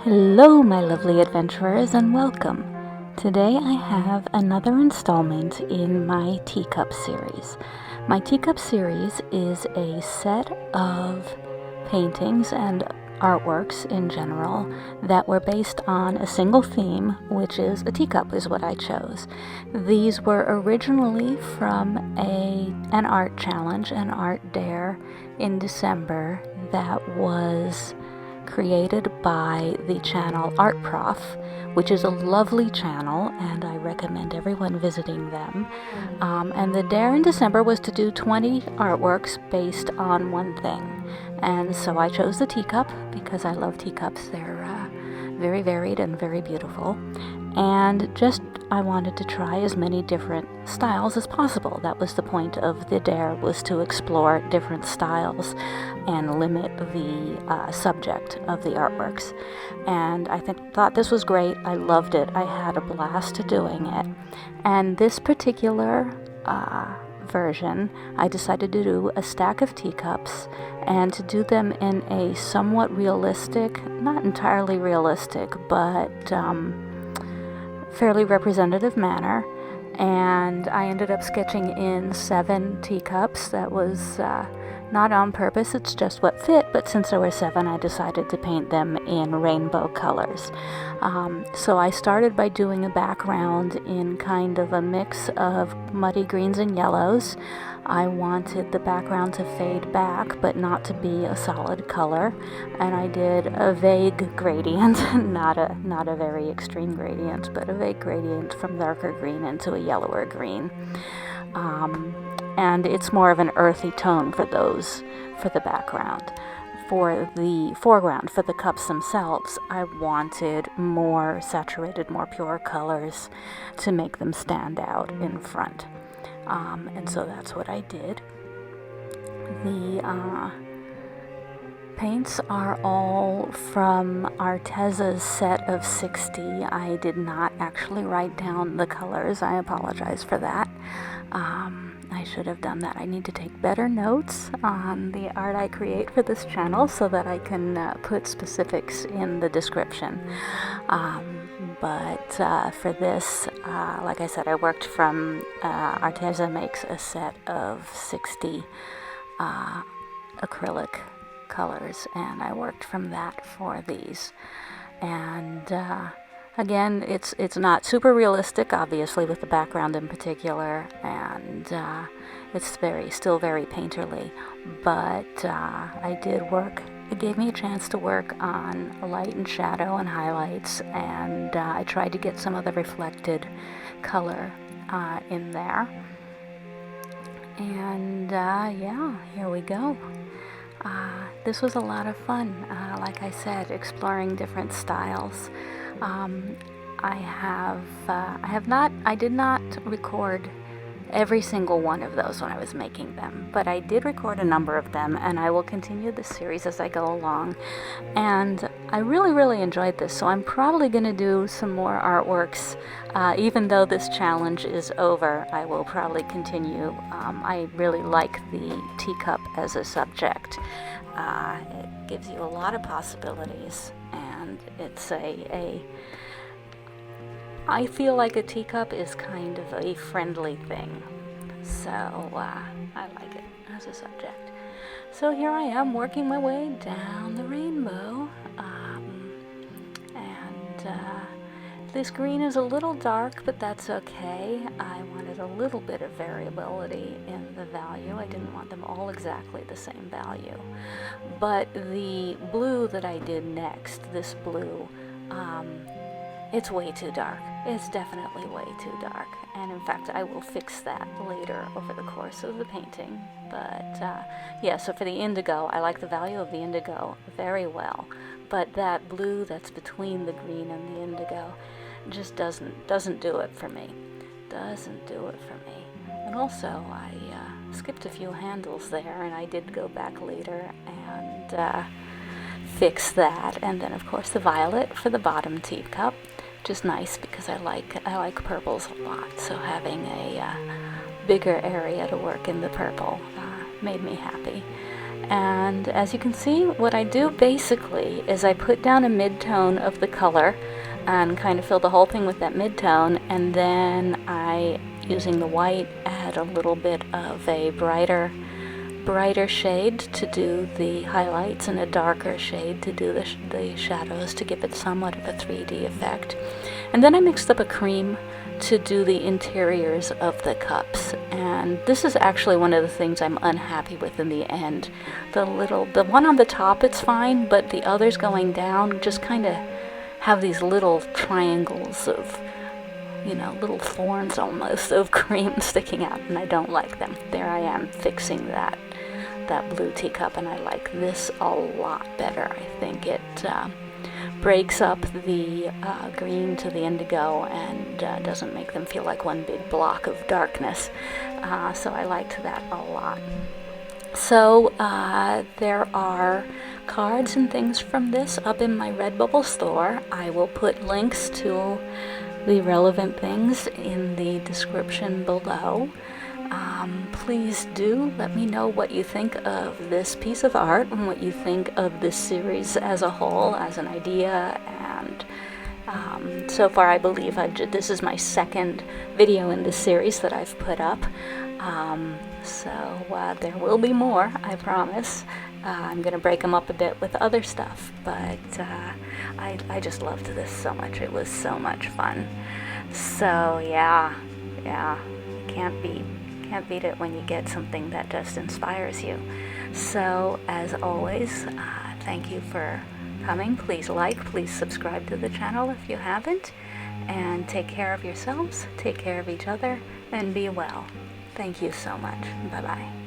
Hello, my lovely adventurers, and welcome. Today I have another installment in my Teacup series. My Teacup series is a set of paintings and artworks in general that were based on a single theme, which is a teacup is what I chose. These were originally from an art challenge, an art dare in December that was created by the channel Art Prof, which is a lovely channel, and I recommend everyone visiting them. And the dare in December was to do 20 artworks based on one thing. And so I chose the teacup because I love teacups. They're very varied and very beautiful. And I wanted to try as many different styles as possible. That was the point of the dare, was to explore different styles and limit the subject of the artworks. And I thought this was great. I loved it. I had a blast doing it. And this particular version, I decided to do a stack of teacups and to do them in a somewhat realistic, not entirely realistic, but fairly representative manner. And I ended up sketching in 7 teacups. That was not on purpose, it's just what fit, but since there were 7, I decided to paint them in rainbow colors. So I started by doing a background in kind of a mix of muddy greens and yellows. I wanted the background to fade back, but not to be a solid color, and I did a vague gradient, not a very extreme gradient, but a vague gradient from darker green into a yellower green. And it's more of an earthy tone for the background. For the foreground, for the cups themselves, I wanted more saturated, more pure colors to make them stand out in front. And so that's what I did. The paints are all from Arteza's set of 60. I did not actually write down the colors. I apologize for that. I should have done that. I need to take better notes on the art I create for this channel so that I can put specifics in the description. But for this, like I said, I worked from, Arteza makes a set of 60 acrylic colors, and I worked from that for these. And again, it's not super realistic, obviously, with the background in particular, and it's still very painterly, but I did work. It gave me a chance to work on light and shadow and highlights, and I tried to get some of the reflected color in there. And yeah, here we go. This was a lot of fun, like I said, exploring different styles. I did not record every single one of those when I was making them, but I did record a number of them, and I will continue this series as I go along. And I really, really enjoyed this, so I'm probably going to do some more artworks. Even though this challenge is over, I will probably continue. I really like the teacup as a subject. It gives you a lot of possibilities, and it's I feel like a teacup is kind of a friendly thing, so I like it as a subject. So here I am working my way down the rainbow, and this green is a little dark, but that's okay. I wanted a little bit of variability in the value. I didn't want them all exactly the same value. But the blue that I did next, this blue, it's way too dark. It's definitely way too dark. And in fact, I will fix that later over the course of the painting. But yeah, so for the indigo, I like the value of the indigo very well. But that blue that's between the green and the indigo just doesn't do it for me. Doesn't do it for me. And also, I skipped a few handles there, and I did go back later and fix that. And then, of course, the violet for the bottom teacup, which is nice because I like purples a lot. So having a bigger area to work in the purple made me happy. And as you can see, what I do basically is I put down a mid-tone of the color and kind of fill the whole thing with that mid-tone, and then I, using the white, add a little bit of a brighter shade to do the highlights and a darker shade to do the shadows to give it somewhat of a 3D effect. And then I mixed up a cream to do the interiors of the cups, and this is actually one of the things I'm unhappy with in the end. The one on the top, it's fine, but the others going down just kind of have these little triangles of, you know, little thorns almost of cream sticking out, and I don't like them. There I am fixing that blue teacup, and I like this a lot better. I think it breaks up the green to the indigo and doesn't make them feel like one big block of darkness. So I liked that a lot. So there are cards and things from this up in my Redbubble store. I will put links to the relevant things in the description below. Please do let me know what you think of this piece of art and what you think of this series as a whole, as an idea. And so far I believe this is my second video in this series that I've put up. So there will be more, I promise. I'm going to break them up a bit with other stuff, but I just loved this so much. It was so much fun. So yeah, can't beat it when you get something that just inspires you. So as always, thank you for coming. Please like, please subscribe to the channel if you haven't, and take care of yourselves, take care of each other, and be well. Thank you so much. Bye-bye.